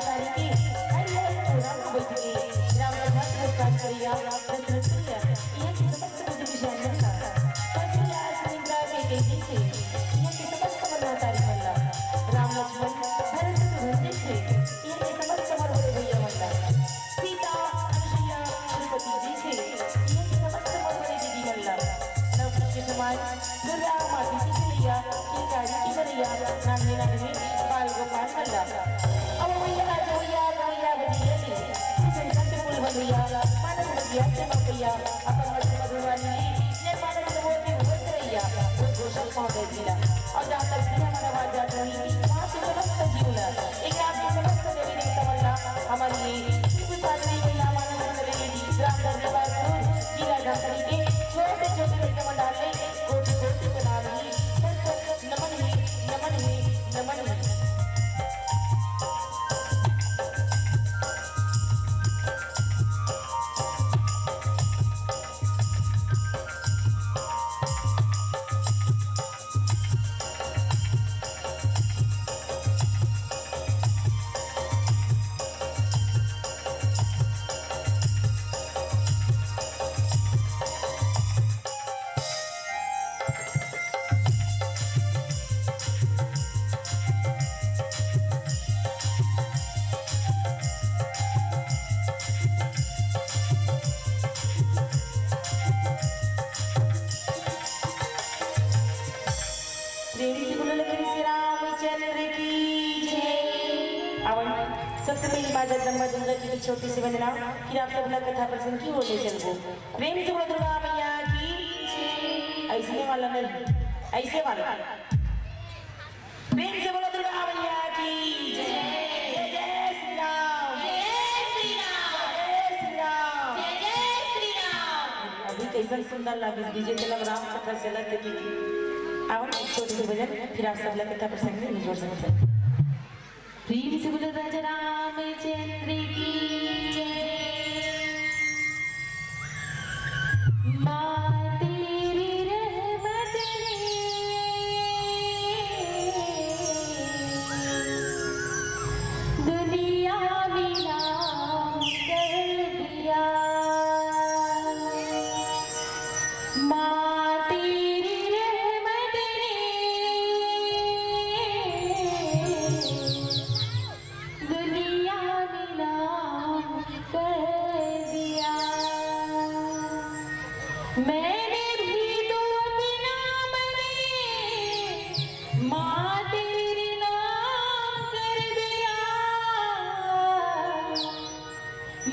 तारी की हरि हरि पूरा बुझ गई राम भक्त मुस्कान करिया दशरथ करिया यह की समस्त बुद्धि विषय नंदा कौशल्या सुमित्रा के तेजी से यह की समस्त मनवा तारी मल्ला राम लक्ष्मण भरत शत्रुघ्न से यह की समस्त मरवरे भैया मल्ला सीता अनुसुईया द्रौपदी जी से यह की समस्त मरवरे दीदी मल्ला नवकृष्ण के समान दुर्गा माती की कलिया की कारी की करिया नानी नानी बाल गोपाल मल्ला अब भैया भैया बजिया ने किसी संत कुल भैया मानस भैया से भैया अपन मत मधुवानी ने मानस बोलती हुए रैया वो घोषण पहुंच गई और जहां तक भी हमारा आवाज जा रही वहां से समस्त जीवना एक आपके समस्त देवी देवता मल्ला हमारी श्री पार्वती मैया मानस मंडली ग्राम दरबार जिला ढाकरी के छोटे छोटे लड़के मंडाल ले कोटि कोटि प्रणाम ही नमन ही नमन ही नमन ही सबसे पहली बात जगदम्बा दुर्गा जी की छोटी सी वंदना फिर आप सब लोग कथा प्रसंग की ओर ले चलो प्रेम से बोलो दुर्गा मैया की ऐसे वाला नहीं ऐसे वाला प्रेम से बोलो दुर्गा मैया की जय जय श्री राम जय श्री राम जय श्री राम जय श्री राम। अभी कैसा सुंदर लगे डीजे चला राम कथा चला देखी आवन छोटी सी भजन फिर आप सब लोग कथा प्रसंग में जोर से बताएं। प्रेम से बोलो राजा रामचंद्र की जय। माँ तेरी रहमत ने दुनिया विराम कर दिया। माँ तेरी रहमत दुनिया नीलाम कर दिया। मैंने भी तो अपना बने माँ तेरे नाम कर दिया।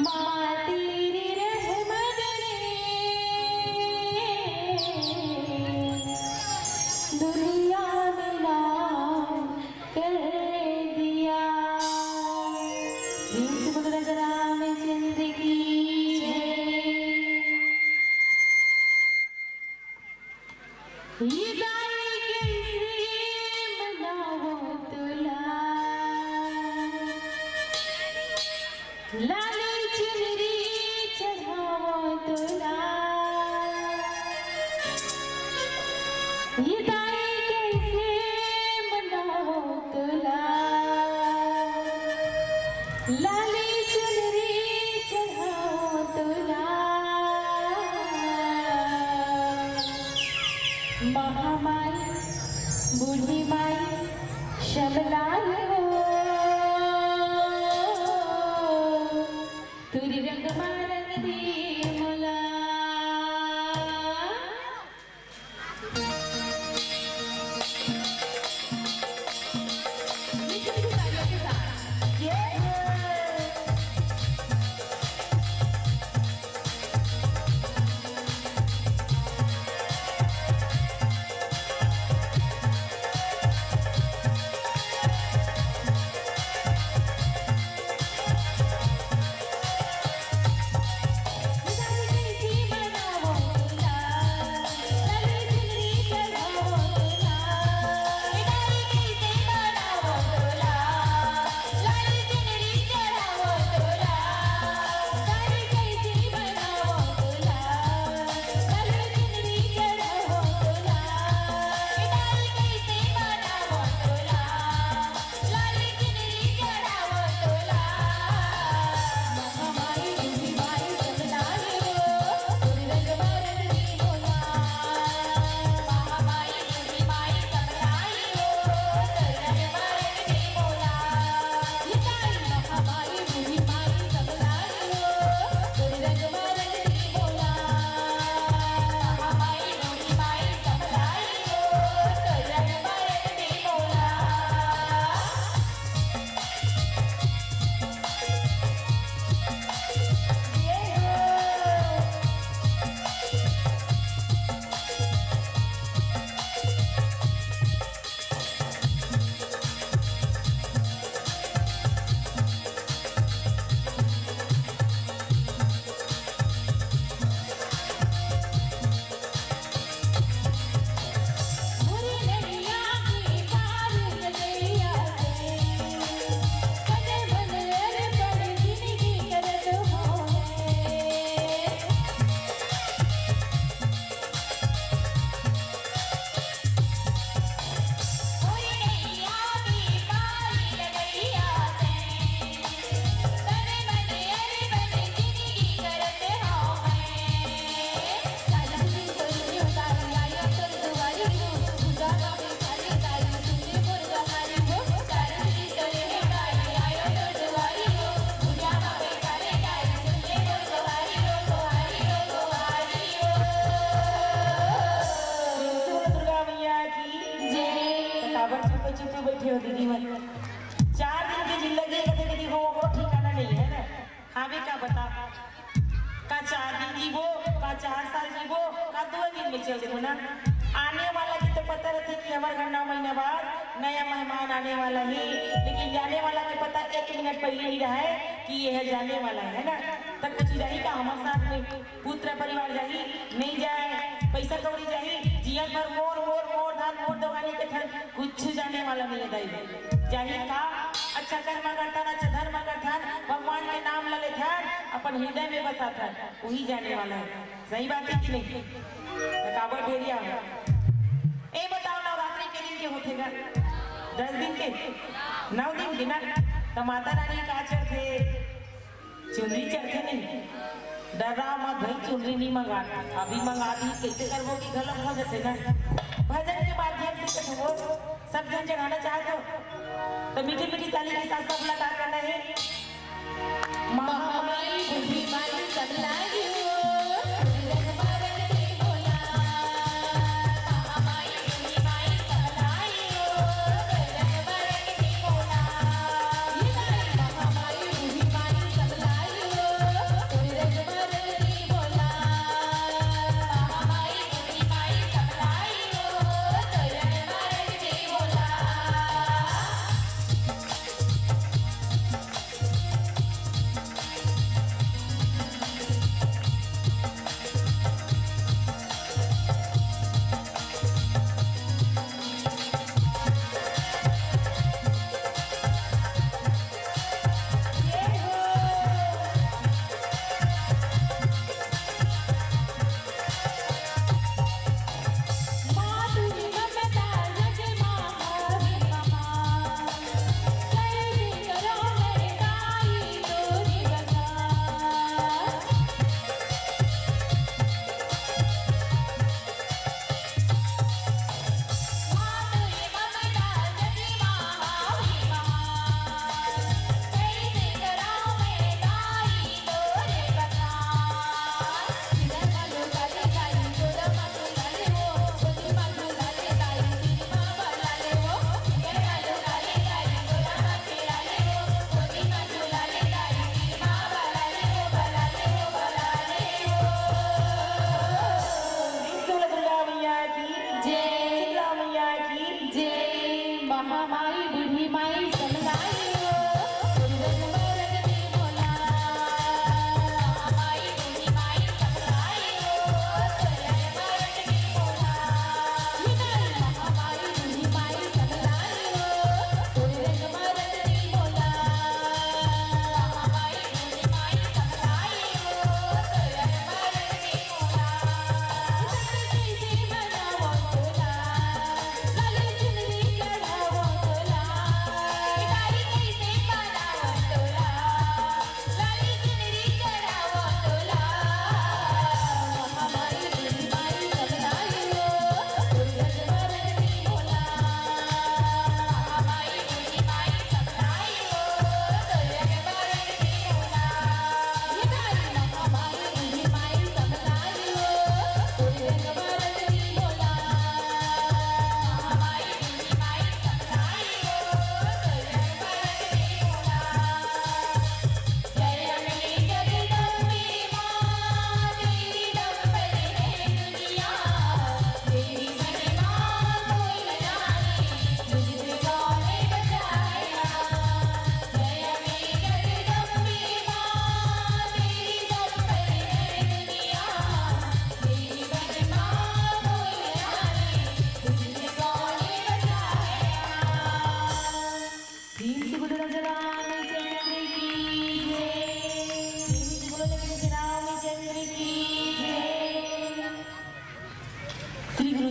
माँ तेरी रहमत ने दुनिया नीलाम कर दिया। रामचंद्र की ये गाय कैसे मनाओ तुला लाली चुनरी चढ़ाओ तुला। ये गाय कैसे मनाओ तुला लाली चुनरी चढ़ाओ तुला। महामाई बूढ़ी माई शबलाल हो तुरी रंग मारंग दे मोला। हो दीदी मन 4 दिन की जिंदगी कभी कभी वो ठिकाना नहीं है ना हमें क्या बता का 4 दिन जीवो का 4 साल जीवो का 2 दिन में चल देखो ना आने वाला की तो पता रहता कि हमारे घर 9 महीने बाद नया मेहमान आने वाला ही लेकिन जाने वाला के पता 1 मिनट पहले ही रहा है कि यह जाने वाला है ना तब कुछ जाही का हमारे साथ में पुत्र परिवार जाही नहीं जाए पैसा कौड़ी जाही जिया भर मोर मोर मोर धान मोर दवानी के थर कुछ जाने वाला नहीं दाई जाही का अच्छा कर्म करता अच्छा धर्म करता भगवान के नाम ले लेता अपन हृदय में बसा था वही जाने वाला है सही बात है कि नहीं काबर ढेरिया ए बताओ नवरात्रि के दिन के होतेगा 10 दिन के 9 दिन के ना तो माता रानी का चढ़ते चुनरी चढ़ते नहीं डरा मत भाई चुनरी नहीं मंगा अभी मंगा दी कैसे करवो कि गलत हो जाते ना भजन के माध्यम से हो सब जन चढ़ाना चाहते हो तो मीठी मीठी ताली के साथ सब लगा करना है महामाई बुद्धि माई सब लागी महामाई बुढ़ी माई समझाई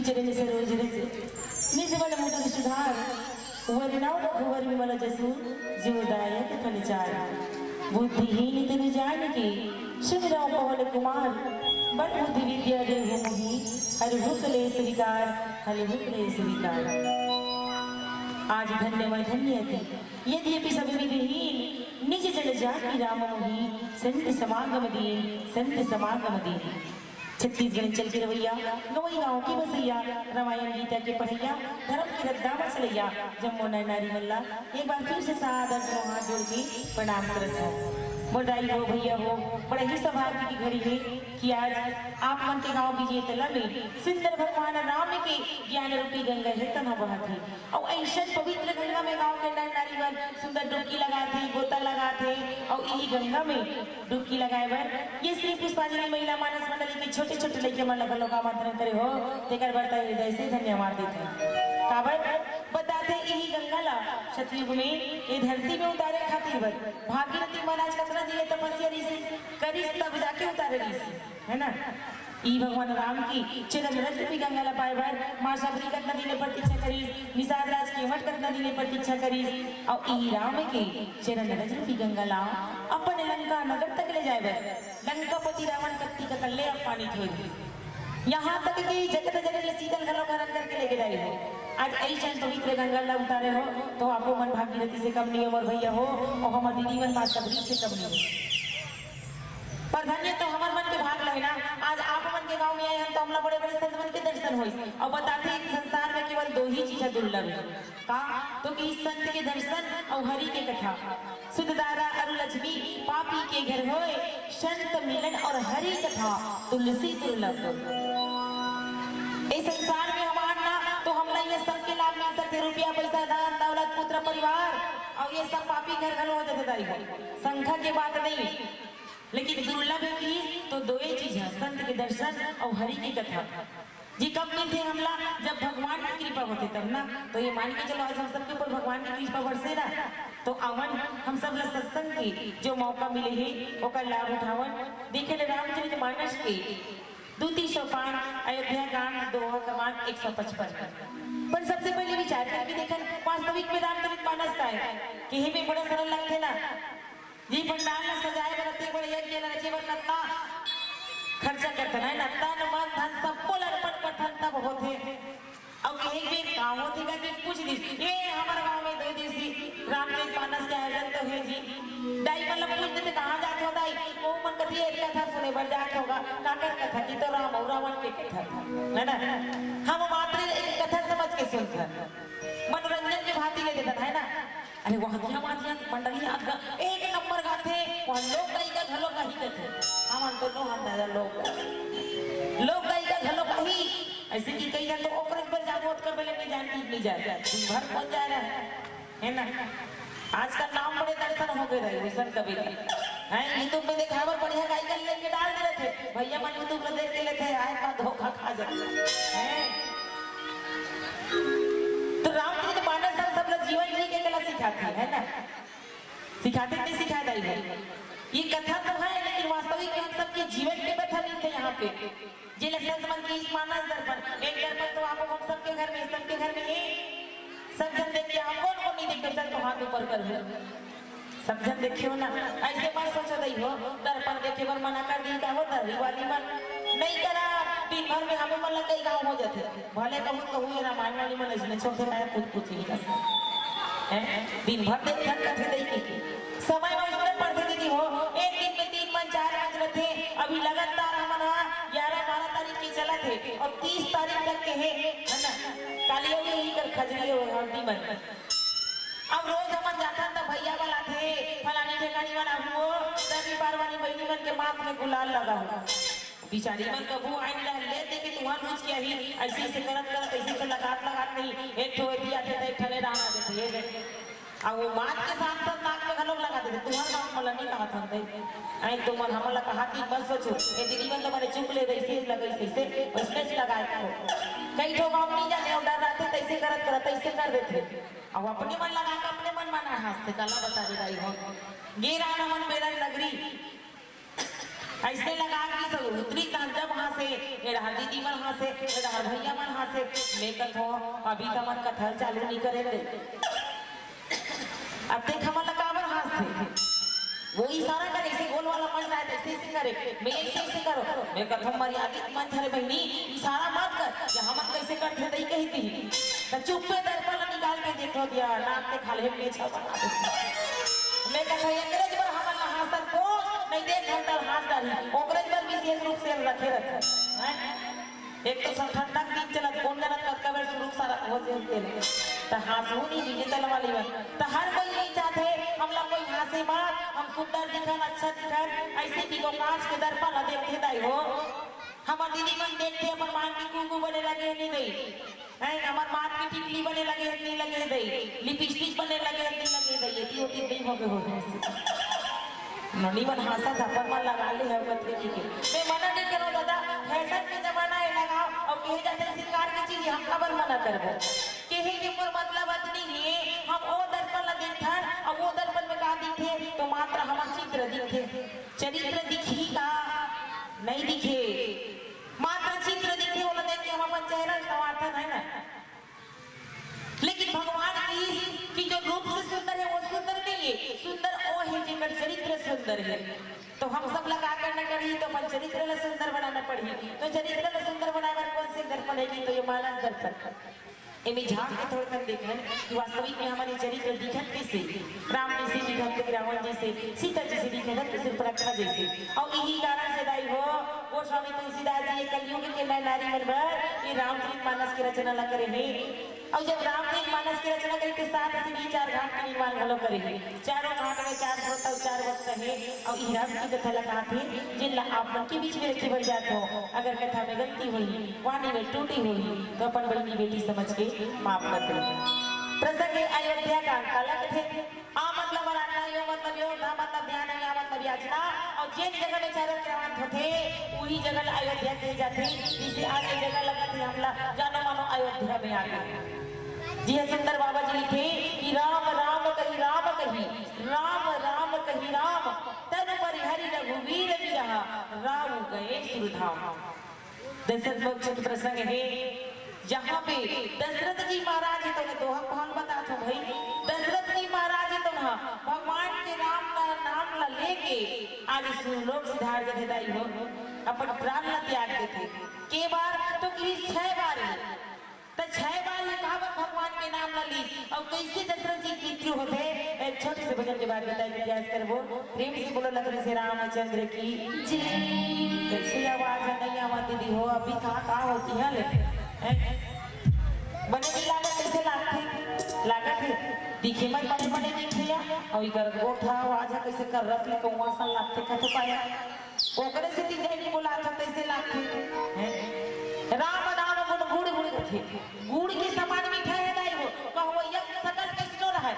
चरण सरोज रज निज बल मुकुर सुधार वरनाउ रघुवर विमल जसु जीवदायक फलचार बुद्धिहीन तनु जानिके सुमिरौ पवन कुमार बल बुद्धि विद्या देहु मोहि हरहु क्लेश विकार हरहु क्लेश विकार। आज धन्य मैं धन्य थी यद्यपि सब विधिहीन निज जन जाति राम मोहि संत समागम दीन संत समागम दीन। छत्तीसगढ़ चल के रवैया गवई गाँव की बसैया रामायण गीता के पढ़ैया धर्म की रद्दा मचलैया जम्मो नर नारी मल्ला एक बार फिर से सादर को हाथ जोड़ के प्रणाम करत हो बधाई हो भैया हो बड़े ही सौभाग्य की घड़ी है कि आज आप मन के गाँव विजय तला में सुंदर भगवान राम के ज्ञान रूपी गंगा है तना बहा थी और ऐसा पवित्र गंगा में गाँव के नर नारी मन सुंदर डुबकी लगा थे गोता लगा थे और यही गंगा में डुबकी लगाए बर ये श्री पुष्पांजलि महिला मानस मंडली के छोटे छोटे लड़के मन लगा लोग आमंत्रण करे हो तेकर बरता हृदय से धन्यवाद देते काबर बताते यही गंगा ला सतयुग में ये धरती में उतारे खातिर बर भागीरथी महाराज कतना दिए तपस्या ऋषि करिस तब जाके उतारे ऋषि है ना ई भगवान राम की चरण रज भी गंगा ला पाए बर मां सबरी कतना दिने प्रतीक्षा करी निषाद राज के मठ कतना दिने प्रतीक्षा करी और ई राम के चरण रज भी गंगा ला अपन लंका नगर तक ले जाए बर लंकापति रावण कत्ती का कल्ले अब पानी थोड़ी यहाँ तक कि जगत जननी शीतल घरों का रंग करके लेके जाए हो आज ऐसा पवित्र गंगा ला उतारे हो तो आपको मन भागीरथी से कम नहीं है और भैया हो और हमारे दीदी मन मां सबरी से कम नहीं है पर धन्य तो हमार मन के भाग लगे ना आज आप मन के गांव में आए हम तो हमला बड़े बड़े संत मन के दर्शन हुई और बताते हैं संसार में केवल दो ही चीजें दुर्लभ है का तो कि संत के दर्शन और हरि के कथा सुधदारा अरु लक्ष्मी पापी के घर होए संत मिलन और हरि कथा तुलसी दुर्लभ इस संसार में हमार ना तो हमला ये सब के लाभ मिल सकते रुपया पैसा धन दौलत पुत्र परिवार और ये सब पापी घर घलो हो जाते तारी संख्या की बात नहीं लेकिन दुर्लभ की तो दो ही चीज है संत के दर्शन और हरि की कथा जी कब मिलते हमला जब भगवान की कृपा होती तब ना तो ये मान के चलो आज हम सबके ऊपर भगवान की कृपा बरसे ना तो अवन हम सब ला सत्संग के जो मौका मिले है ओकर लाभ उठावन देखे ले रामचरित मानस के 2-305 अयोध्या कांड दोहा क्रमांक 155 पर सबसे पहले विचार करके देखन वास्तविक में रामचरित मानस का है कि हे में बड़ा सरल लगते ना जी पंडाल में सजाए बरते बड़े यज्ञ रचे बर नत्ता खर्चा करते ना नत्ता न मन धन सब को अर्पण करथन तब होते अब एक भी गाँव होते का कि कुछ दिन ये हमारे गांव में 2 दिवसी रामचरित मानस के आयोजन तो है जी दाई मतलब पूछते थे कहाँ जाते हो दाई वो मन कथी एक कथा सुने बर जाते होगा काकर कथा की तो राम और रावण की कथा है ना हम मात्र एक कथा समझ के सुनते मनोरंजन के भांति ले देता है ना अरे वहाँ क्या मातिया मंडली आपका एक नंबर गाते वहाँ लोग गाई का घलो का ही कहते हम तो नो हम दादा लोग गाई का घलो का ही ऐसे की कई जान तो ओकरे पर जागोत कर पहले नहीं जानती नहीं जाए घर पहुंच जा रहा है ना आज का नाम बड़े दर्शन हो गए रहे वैसन कभी हैं यूट्यूब में देखा पर बढ़िया गाई का लेके डाल दे रहे थे भैया मन यूट्यूब में देख के लेते आए का धोखा खा जाते हैं तो रामचरित मानस सब लोग जीवन जी के कला सिखाते है ना सिखाते नहीं सिखाया है ये कथा तो है लेकिन वास्तविक में हम सबके जीवन के कथा मिलते यहाँ पे जिले संत मन की इस मानस दर्पण एक दर्पण तो आप हम सबके घर में है सब जन देखिए आप कौन नहीं देखते चल तो हाथ ऊपर कर सब जन देखियो ना ऐसे बात सोचो दई हो दर्पण देखे बर मना कर दी का हो दरी वाली मन नहीं करा दिन भर में हमें मन कई गाँव हो जाते भले कहूँ ये रामायण वाली मन इसने छोटे आया कुछ ही दिन भर देख कथे दई की समय में पढ़ते दीदी हो एक दिन में 3 मन 4 बज रहे थे अभी लगातार हम 11-12 तारीख की चला थे और 30 तारीख तक के है ना कालियों में ही कर खजरी हो हल्दी मन अब रोज हम जाता था भैया वाला थे फलानी ठिकानी वाला हुआ रविवार वाली बहनी मन के माथ में गुलाल लगा हुआ बिचारी मन कबू आइन ले दे के तुहां रोज किया ही ऐसे से करत ऐसे से लगात नहीं एक ठो दिया थे एक ठने राणा देते ये अब वो मात के साथ साथ नाक में घलोक लगा देते तुहां नाक मला नहीं कहा था आई तो मन हमला कहा कि बस सोचो ए दीदी मन तुम्हारे चुप ले ऐसे लगे ऐसे उसने लगाए को कई ठो गांव नहीं जाने और डर रहते तैसे करत ऐसे कर देते अब अपने मन लगा के अपने मन माना हंसते कला बता दे रही हो गिरा न मन मेरा नगरी ऐसे लगा कि सब उतरी जब वहां से मेरा दीदी मन वहां से मेरा भैया मन वहां से लेकर हो अभी तक मन कथा चालू नहीं करे थे अब देख हम लगावर हाथ से वो इशारा करे ऐसे गोल वाला मन रहा है ऐसे करे मैं ऐसे करो मैं कथम मर्यादित मन थारे बहनी इशारा मत कर या हम कैसे करते दई कहती तो चुप पे दर्पण निकाल के देखो दिया नाक के खाले में छा बना दे मैं कथा अंग्रेज पर हम हाथ को नहीं देख घंटा हाथ डाली अंग्रेज पर विशेष रूप से रखे एक तो सब ठंडा के दिन चलत कौन जानत कब कब शुरू सारा हो जेते त हासू नहीं डिजिटल वाली में त हर कोई नहीं चाहते हम लोग कोई हंसे बात हम सुंदर दिखन अच्छा दिखन ऐसे की को कांच के दर्पण देखे दाई हो हमार दीदी मन देखते अपन मांग की कुंकू बने लगे नहीं गई है हमार माथ की टिकली बने लगे नहीं लगे दई लिपस्टिक बने लगे नहीं लगे दई ये होती नहीं होगे हो ननी मन हासा झपड़ मन लगा ले है बच्चे की मैं मना नहीं करो दादा फैशन के जमाना है लगाओ और कहे जाते सरकार की चीज हम खबर मना करबो कहे के पर मतलब नहीं है हम वो दर्पण ला देखन और वो दर्पण में का दिखे तो मात्र हमार चित्र दिखे चरित्र दिखी का नहीं दिखे मात्र चित्र दिखे वो देख के हम अपन चेहरा समर्थन है ना लेकिन भगवान की जो रूप से सुंदर है वो सुंदर नहीं है सुंदर वो है जिनका चरित्र सुंदर है तो हम सब लगा करना करी तो अपन चरित्र ला सुंदर बनाना पड़ी तो चरित्र ला सुंदर बनाने कौन से दर्पण है तो ये मानस दर्पण इन्हें झांक के थोड़ा कर देखन कि वास्तविक में हमारे चरित्र दिखत कैसे राम जैसे दिखत रावण जैसे सीता जैसे दिखत सुपर्णखा जैसे और यही कारण से दाई हो वो स्वामी तुलसीदास जी ये कलयुग के नर नारी मनभर ये रामचरितमानस की रचना ला करे हैं और जब रामचरितमानस की रचना करे के साथ से भी 4 घाट के निर्माण हलो करे हैं चारों घाट में 4 श्रोता 4 वक्त है और ये राम की कथा लगा थे जिन आप मन के बीच में रखी बढ़ जाते हो अगर कथा में गलती हुई वाणी में टूटी हुई तो अपन बड़ी बेटी समझ के माफ कर दो प्रसंग अयोध्या का काला थे आ मतलब आराधना यो मतलब यो ना मतलब ध्यान या मतलब याचना और जिन जगह में चारों क्रांत होते वही जगह अयोध्या के जाते जिसे आज जगह लगा थे हमला जानो मानो अयोध्या में आ गए जी सुंदर बाबा जी लिखे कि राम राम कही राम कही राम राम कही राम तनु परिहरि रघुवीर बिरहा राम गए सुरधाम दशरथ मोक्ष प्रसंग है जहाँ पे दशरथ जी महाराज है तो दोहा भाग बता था भाई दशरथ जी महाराज है तो ना भगवान के नाम ला लेके आज लोग सिधार जथे दाई हो अपन प्राण ला त्याग देते के बार तो कि 6 बार तो 6 बार ये कहावत भगवान के नाम ला ली और कैसे दशरथ जी की मृत्यु होते एक छोटे से भजन के बारे में बताइए प्रयास करबो प्रेम से बोलो लखन से रामचंद्र की जय कैसे आवाज है नहीं आवाती दी हो अभी कहाँ होती है ले बने की लागत कैसे लागत है दिखे मत बने बने दिखे या और इधर गोठा आवाज है कैसे कर रस ले कौवा सा लागते का तो पाया ओकरे से ती जैनी बोला था कैसे लागते हैं राम नाम गुण गुड़ गुड़ थे गुड़ के समान मीठा है दाई हो कहवो यक सकल कैसनो रहा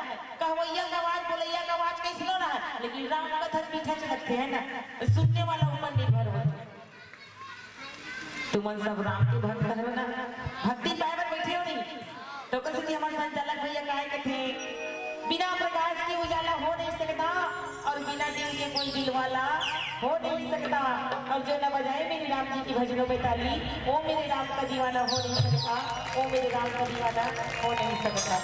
कहवो यक आवाज बोले यक आवाज कैसनो रहा लेकिन राम कथा मीठा लगते हैं ना सुनने वाला ऊपर निर्भर होता है तुमन सब राम के भक्त है ना भक्ति पाए पर बैठे हो नहीं तो कैसे हमारे संचालक भैया कहे के थे बिना प्रकाश के उजाला हो नहीं सकता और बिना दिल के कोई दिल वाला हो नहीं सकता और जो न बजाए मेरे राम जी की भजनों में ताली वो मेरे राम का दीवाना हो नहीं सकता वो मेरे राम का दीवाना हो नहीं सकता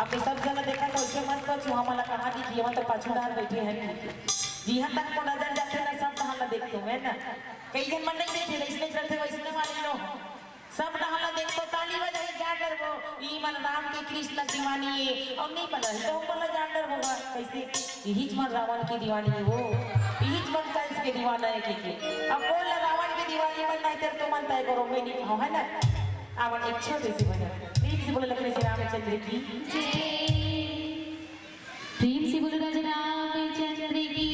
अपने सब जन देखा तो उसके मत तो हमारा कहा दीजिए हम तो पाछूदार बैठे हैं जी हाँ तक को नजर जाते ना सब हम देखते हैं ना कई जन मन नहीं देखे इसलिए चलते वैसने वाले नो सब नहला देखो ताली बजाए जाकर वो ई मन राम के कृष्ण दीवानी है और नहीं पता तो बोला जाकर वो कैसे यही मन रावण की दीवानी है वो यही मन कंस के दीवाना है के अब बोल रावण की दीवानी बनना है तेरे तो मनता है करो मैं नहीं हो है ना आवन एक छोटे से बजा प्रेम से बोले लखन से रामचंद्र की जय प्रेम से बोलो रामचंद्र की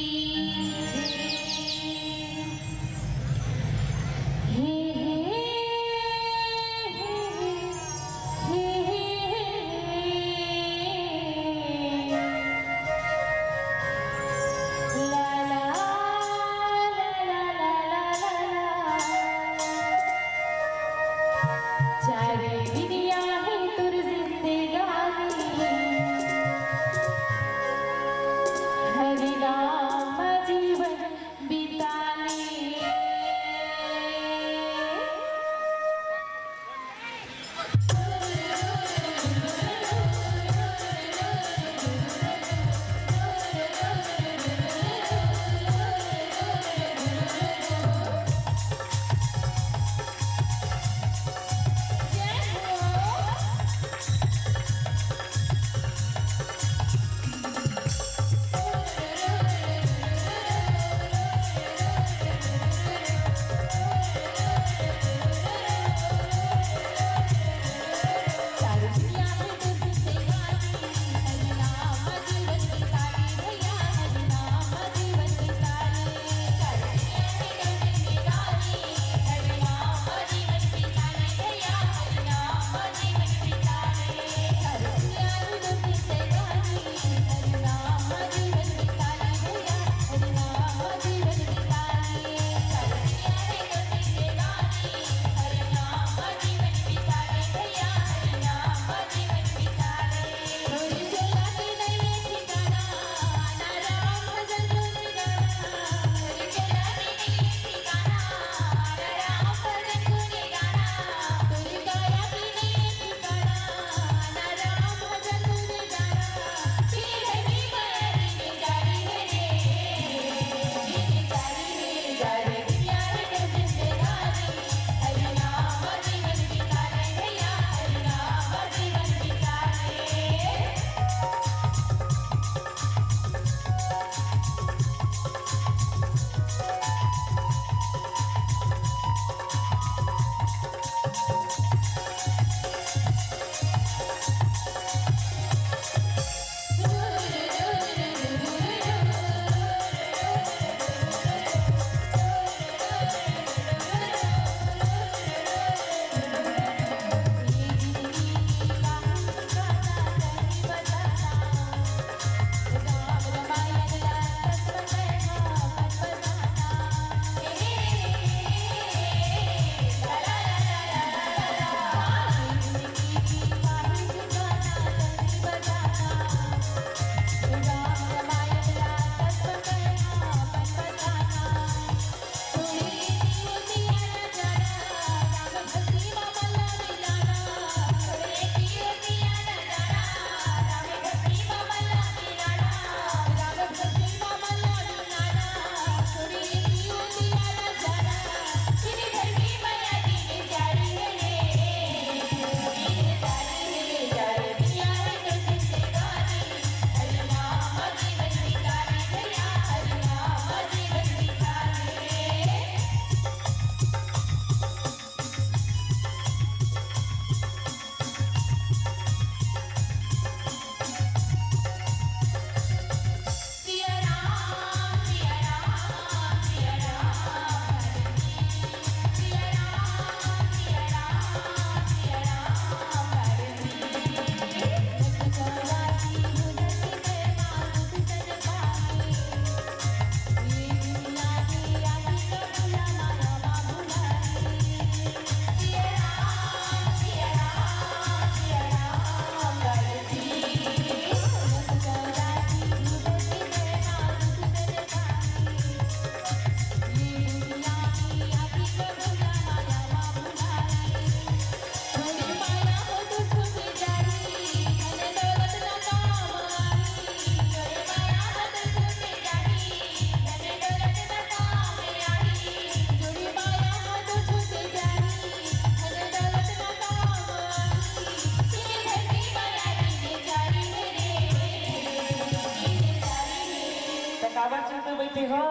टावर चौक पे बैठे हो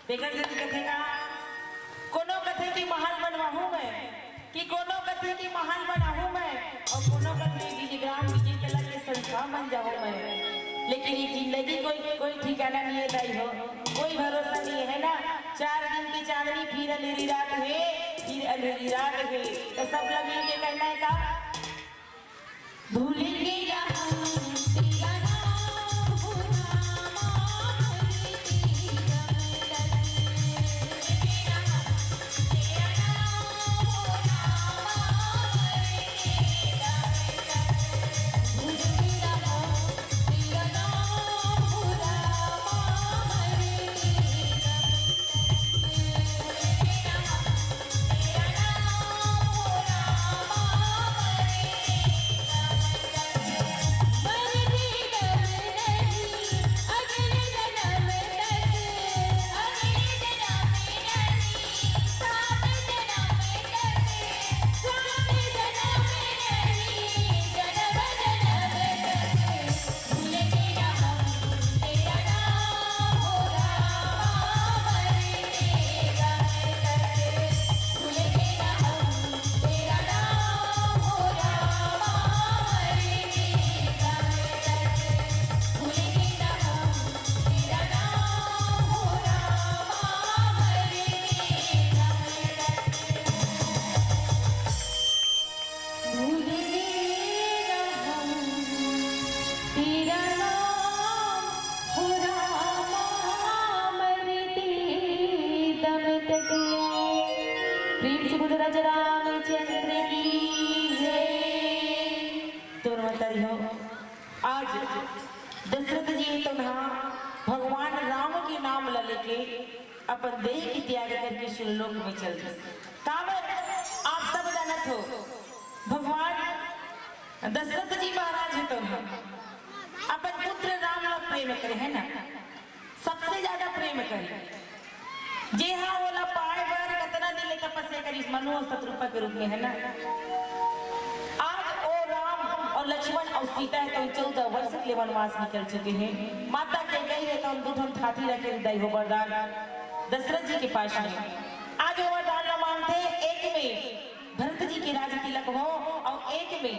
देखा जल्दी कथे का कोनो कथे की महल बनवाहूं मैं कि कोनो कथे की महल बनाहूं मैं और कोनो कथे की ग्राम विजय कला के संस्था बन जाऊं मैं। लेकिन ये जिंदगी कोई ठिकाना नहीं है दाई हो, कोई भरोसा नहीं है ना। 4 दिन की चांदनी फिर अंधेरी रात है, फिर अंधेरी रात है। तो सब लोग मिल के कहना है का भूलेंगे आज दशरथ जी तो ना भगवान राम के नाम ला लेके अपन देह की त्याग करके सुरलोक में चल गए। आप सब जानत हो भगवान दशरथ जी महाराज है तो ना अपन पुत्र राम ला प्रेम करे है ना, सबसे ज्यादा प्रेम करे। जे हाँ बोला पाए बार कितना दिन तपस्या करी मनु और शत्रुपा के रूप में है ना। आज ओ राम और लक्ष्मण और सीता है तो 14 वर्ष के लिए वनवास निकल चुके हैं। माता के गई है तो हम दूठन हाथी रखे दई हो वरदान दशरथ जी के पास में। आज वो वरदान न मानते, एक में भरत जी के राज तिलक हो और एक में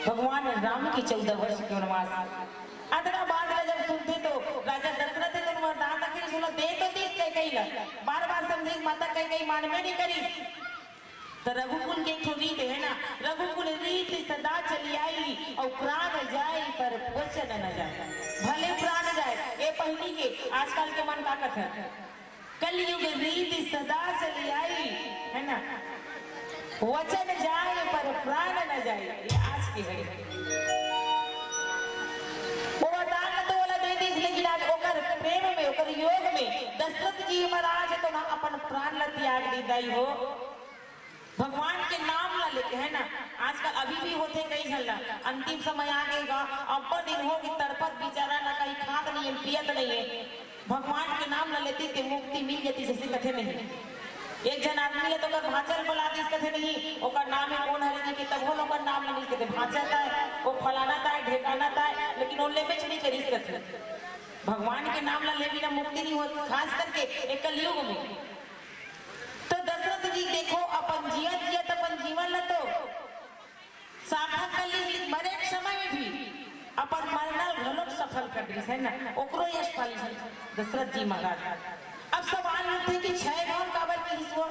भगवान राम के 14 वर्ष के वनवास। अदना बात जब सुनते तो राजा दशरथ तो वरदान रखे सुनो दे तो दिस कई बार बार समझे माता कई मान में नहीं करी। तो रघुकुल के एक रीत है ना, रघुकुल रीत सदा चली आई और प्राण जाए पर वचन न जाए। भले प्राण जाए ये पहली के आजकल के मन ताकत है। कलयुग रीत सदा चली आई है ना, वचन जाए पर प्राण न जाए, ये आज की है। वो वरदान तो वाला दे दी, लेकिन आज ओकर प्रेम में ओकर योग में दशरथ जी महाराज तो ना अपन प्राण ल त्याग दी दई हो भगवान के नाम ला लेके है ना। आजकल अभी भी होते कई झल्ला अंतिम समय आ गएगा अब दिन हो कि तड़पत बेचारा ना कहीं खात नहीं है पियत नहीं है, भगवान के नाम ला लेते थे मुक्ति मिल जाती जैसे कथे नहीं। एक जन आदमी ले तो कर भाचल बुला दी कथे नहीं ओकर नाम है कौन हरे के तब हो ओकर नाम नहीं मिलते भाचता है वो फलाना था ढेकाना था, लेकिन वो लेबे नहीं करी कथे। भगवान के नाम ला ले बिना मुक्ति नहीं होती, खास करके एक कलयुग में। तो दशरथ जी देखो अपन जियत अपन जीवन ल तो सार्थक कर ली, मरे समय में भी अपन मरनल घलोक सफल कर दी है ना, ओकरो यश पाली दशरथ जी महाराज। अब सवाल उठे कि 6 गांव काबर की हिस्सो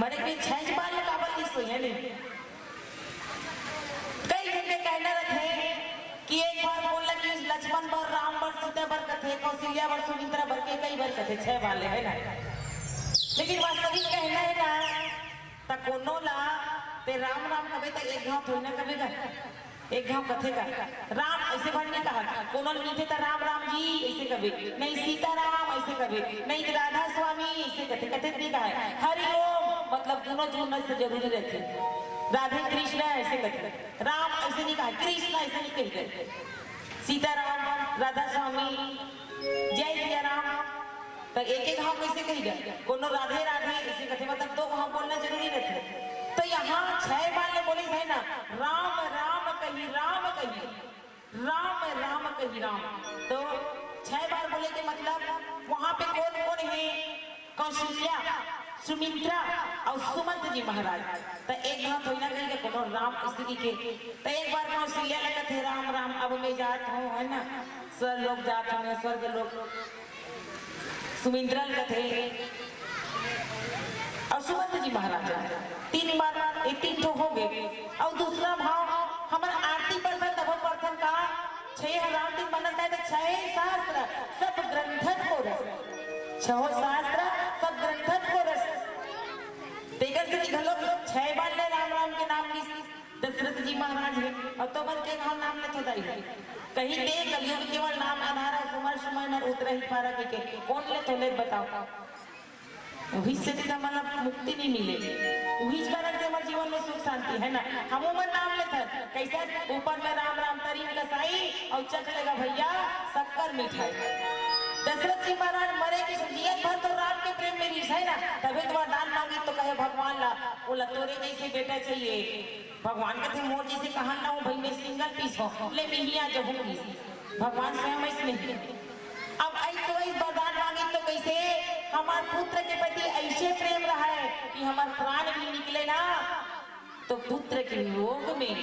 मरे के 6 बार काबर की हिस्सो है नहीं। कई घंटे कहना रखे कि एक बार बोल कि लक्ष्मण बर राम बर सीता बर कथे कौशल्या बर सुमित्रा बर के कई बार कथे 6 वाले है ना, लेकिन वास्तविक कहना है ना ता कोनो ला ते राम राम कबे तक एक गांव थोड़ी ना कबेगा, एक गांव कथेगा राम ऐसे भर नहीं कहा, कोनो मीठे ता राम राम जी ऐसे कबे नहीं, सीता राम ऐसे कबे नहीं, राधा स्वामी ऐसे कथे कथे नहीं कहा है। हरि ओम मतलब दोनों जुड़ना से जरूरी रहते, राधे कृष्ण ऐसे कथे, राम ऐसे नहीं कहा, कृष्ण ऐसे नहीं कहते, सीता राम राधा स्वामी जय सिया राम। तो एक गांव कैसे कही कोनो राधे राधे ऐसे कथे मतलब 2 गांव बोलना जरूरी रहते। तो यहाँ 6 बार ने बोली है ना राम राम कही राम कही राम राम कही राम। तो कौशल्या, सुमित्रा और सुमंत जी महाराज। तो एक बार थोड़ी ना कही कोनो राम स्त्री के, तो एक बार कौशल्या लगा थे राम राम अब मैं जात हूँ, है ना, स्वर्ग लोग जात हूँ, स्वर्ग लोग। सुमित्रा लगा थे और सुमंत जी महाराज। 3 बार 3 तो हो गए। और दूसरा भाव हमारा आरती प्रथन नभ प्रथन का 6 राम दिन बनत है, तो 6 शास्त्र सब ग्रंथन को रस, 6 शास्त्र सब ग्रंथन को रस। तेगर से निकलो 6 बार ले राम राम के नाम की दशरथ जी महाराज है, और तो बन के नाम न तो दाई है कहीं दे कलियुग केवल नाम आधारा सुमर सुमर न उतर ही पारा के कौन ले तो ले बताओ। वही से हमारा मुक्ति नहीं मिले, वही कारण से हमारे जीवन में सुख शांति है ना। हम उमर नाम लेते कैसे ऊपर में राम राम तरीन कसाई और चख लेगा भैया शक्कर मिठाई। दशरथ जी महाराज मरे की जियत भर तो राम के प्रेम में रीस है ना, तभी तो दान मांगी तो कहे भगवान ला बोला तोरे जैसे बेटा चाहिए। भगवान कहते मोर जैसे कहा ना हो भाई मैं सिंगल पीस हो ले मिहिया जो हूँ भगवान स्वयं इसमें। अब आई तो इस वरदान मांगी तो कैसे हमार पुत्र के प्रति ऐसे प्रेम रहा है कि हमार प्राण भी निकले ना तो पुत्र के वियोग में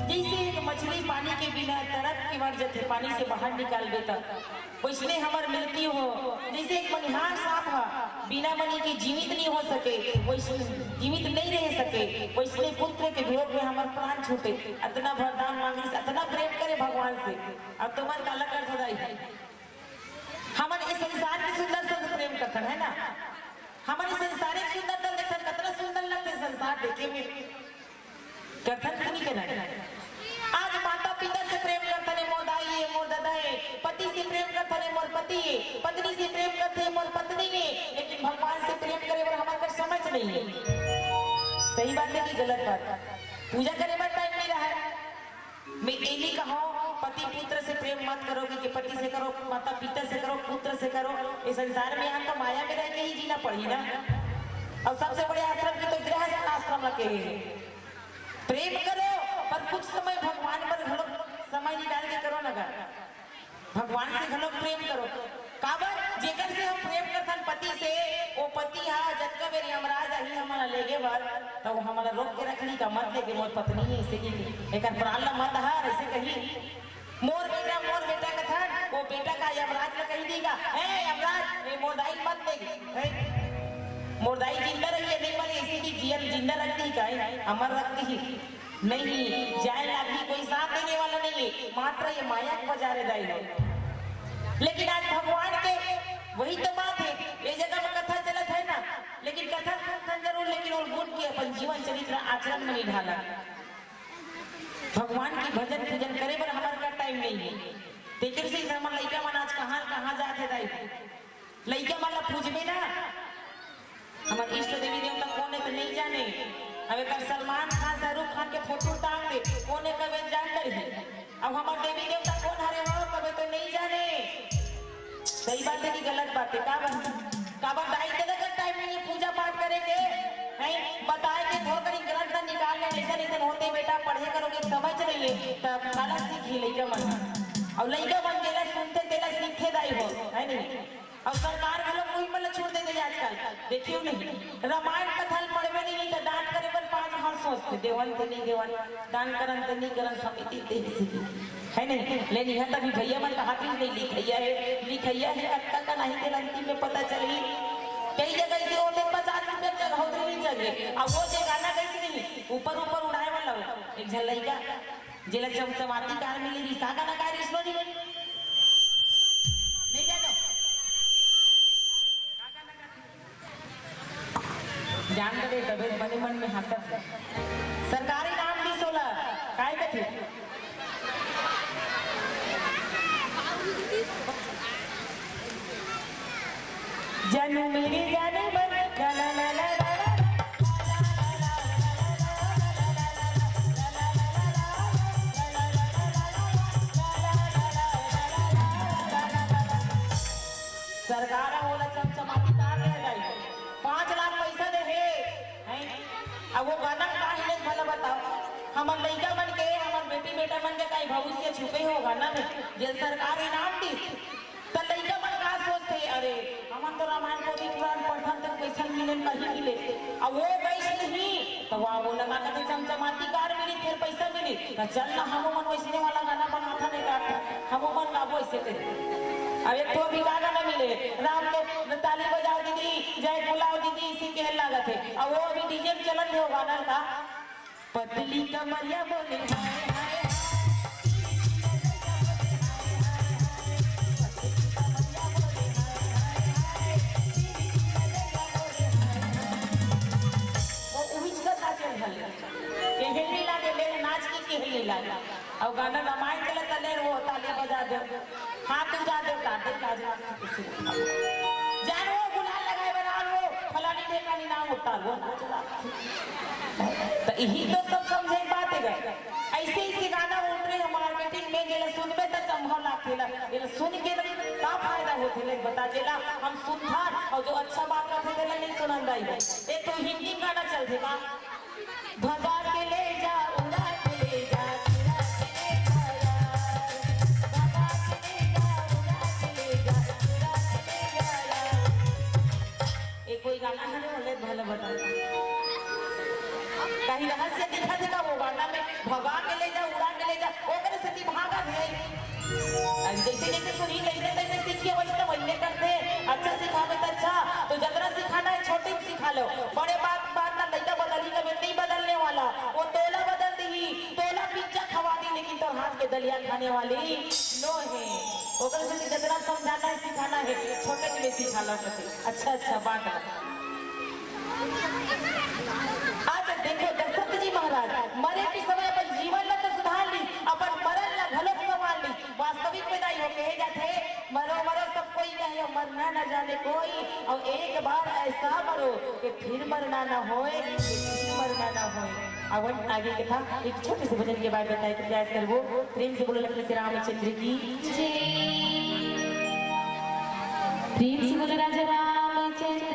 जैसे एक मछली पानी के बिना तड़प के मर जाते पानी से बाहर निकाल देता, वैसने हमार मृत्यु हो। जैसे एक मनिहार सांप बिना मनी के जीवित नहीं हो सके, वैसे जीवित नहीं रह सके, वैसने पुत्र के वियोग में हमार प्राण छूटे। इतना वरदान मांगे से इतना प्रेम करे भगवान से। अब तुम्हारे काला कर सदाई हमारे इस संसार की सुंदर से प्रेम करता है ना, हमारे संसारिक सुंदरता देखते कितना सुंदर लगते संसार देखे में कथन नहीं करना। आज माता पिता से प्रेम करता है मोर दाई है मोर दादा है, पति से प्रेम करता है मोर पति है, पत्नी से प्रेम करते है मोर पत्नी है, लेकिन भगवान से प्रेम करे और हमारा समझ नहीं है। सही बात है कि गलत बात? पूजा करे में टाइम नहीं रहा है। मैं ये नहीं कहा पति पुत्र से प्रेम मत करोगे कि पति से करो, माता पिता से करो, पुत्र से करो। इस संसार में हम तो माया में रह के ही जीना पड़ी ना। और सबसे बड़े आश्रम की तो गृहस्थ आश्रम रखे हैं। प्रेम करो पर कुछ समय भगवान पर घलो समय निकाल के करो ना, भगवान से घलो प्रेम करो। काबर जेकर से हम प्रेम करथन पति से, वो पति हा जतका बेरी हमराज आही हमारा लेगे बार तो वो हमारा रोक के रखली का मत लेके मोर पत्नी है इसे की एकर प्राण ला मत हार ऐसे कही मोर बेटा कथा वो बेटा का यमराज ला कही देगा ए यमराज ये मोरदाई मत लेगी, मोरदाई जिंदा रही है नहीं मरे इसी की जीवन जिंदा रखती का अमर रखती ही नहीं, जाए लागी कोई साथ देने वाला नहीं है, मात्र ये माया को बजारे दाई है। लेकिन आज भगवान के वही तो बात है, ये जगह में कथा चलत है ना, लेकिन कथा सुनते जरूर लेकिन और गुण के अपन जीवन चरित्र आचरण में नहीं ढाला। भगवान की भजन पूजन करे पर हमारे का टाइम नहीं है। तेकर से हमार लइका मन आज कहाँ जाते दाई लइका मन पूजबे ना, हमार इष्ट देवी देवता कौन है तो नहीं जाने। अब एक सलमान खान शाहरुख खान के फोटो टांग दे कौन है कभी जान रही, अब हमारे देवी देवता कौन हरे हो कभी तो नहीं जाने। सही बात है कि गलत बात है? काबर दाई का टाइम नहीं है पूजा पाठ करे के नहीं बताए के थोड़ा करी ग्रंथ निकाल ले ऐसा होते बेटा पढ़े करोगे समझ रही है तब काला सीखी लइका मन और लइका मन गेला सुनते तेला सीखे दाई हो है नहीं। और सरकार वालों कोई मतलब छोड़ देते आजकल देखियो नहीं रामायण कथा पढ़वे नहीं तो दान करे पर 5 हर सोचते देवन तो नहीं देवन दान करन तो नहीं करन समिति दे है नहीं। लेकिन यहाँ तभी भैया मन कहा नहीं लिखैया है अक्का का नहीं दे अंतिम में पता चली कई जगह से होते 50 रुपये जगह होते नहीं चाहिए अब वो जगाना कैसे नहीं ऊपर उड़ाए वाला एक झल्लाई का जिला चमचमाती कार मिली रिश्ता का ना कार इसको नहीं जानो जान दे तबे मने मन में हंसत सरकारी नाम भी सोला काय कथे जानू मेरी जाने मन ला ला ला ला सरकार होला चमचमाती कार रह गई 5 लाख पैसा दे है अब वो गाना काहे नहीं भला बताओ हमार लइका बन के हमार बेटी बेटा बन के कहीं भविष्य छुपे हो गाना में जे सरकार इनाम दी तो लइका मन का सोचते अरे हम तो रामायण को भी पुराण पढ़न मिले कहीं मिले अब वो वैसे नहीं तो वहाँ वो लगा कहते चमचमाती कार मिली फिर पैसा मिली तो चल ना हम मन वैसने वाला गाना बना था नहीं गाता हम मन गाबो ऐसे थे अब एक तो अभी गाना न मिले राम के ताली बजाओ दीदी जय बुलाओ दीदी इसी के लगा थे अब वो अभी डीजे में चलन थे वो गाना का पतली कमरिया बोले हाय हाय केहली लागे ले नाच की केहली लागे अब गाना रामायण चले तले वो ताली बजा दे हाथ उठा दे काटे काज जान वो गुलाल लगाए बना वो फलानी ढेकानी नाम उतार वो नाच तो यही तो सब समझे बात है गए ऐसे ही गाना उठ रहे मार्केटिंग में गेला सुनबे त चमहा लागेला ये सुन के का फायदा होथे ले बता देला हम सुनथार और जो अच्छा बात रखे देला नहीं सुनंदाई ये तो हिंदी गाना चलथे का भगा के ले जा उड़ा के ले जा चुरा के ले जा यार भगा के ले जा उड़ा के ले जा चुरा के ले जा यार एक कोई गाना है बोले भले बता कहीं रहस्य दिखा देगा वो गाना में भगा के ले जा उड़ा के ले जा वो मेरे से भागा है जैसे जैसे सुनी लेते तैसे सीखिए वैसे वही करते अच्छा सिखावे तो अच्छा तो जगरा सिखाना है छोटे सिखा लो बड़े बात ना लड़का बदली का नहीं बदलने वाला वो तोला बदल दी तोला पिज्जा खवा दी लेकिन तो हाथ के दलिया खाने वाली नो है ओकर से जगरा समझाना है सिखाना है छोटे के लिए सिखा लो अच्छा बात आज देखो दशरथ जी महाराज मरे के समय अपन जीवन ला तो सुधार ली अपन मरल ला घलोक संभाल ली वास्तविक में नहीं हो कहे जाते मरो सब कोई कहे मरना न जाने कोई और एक बार ऐसा मरो कि फिर मरना न होए मरना न होए अब आगे के था एक छोटे से भजन के बाद बताए कि प्रयास कर वो प्रेम से बोलो लक्ष्मी श्री रामचंद्र की जय प्रेम से बोलो राजा रामचंद्र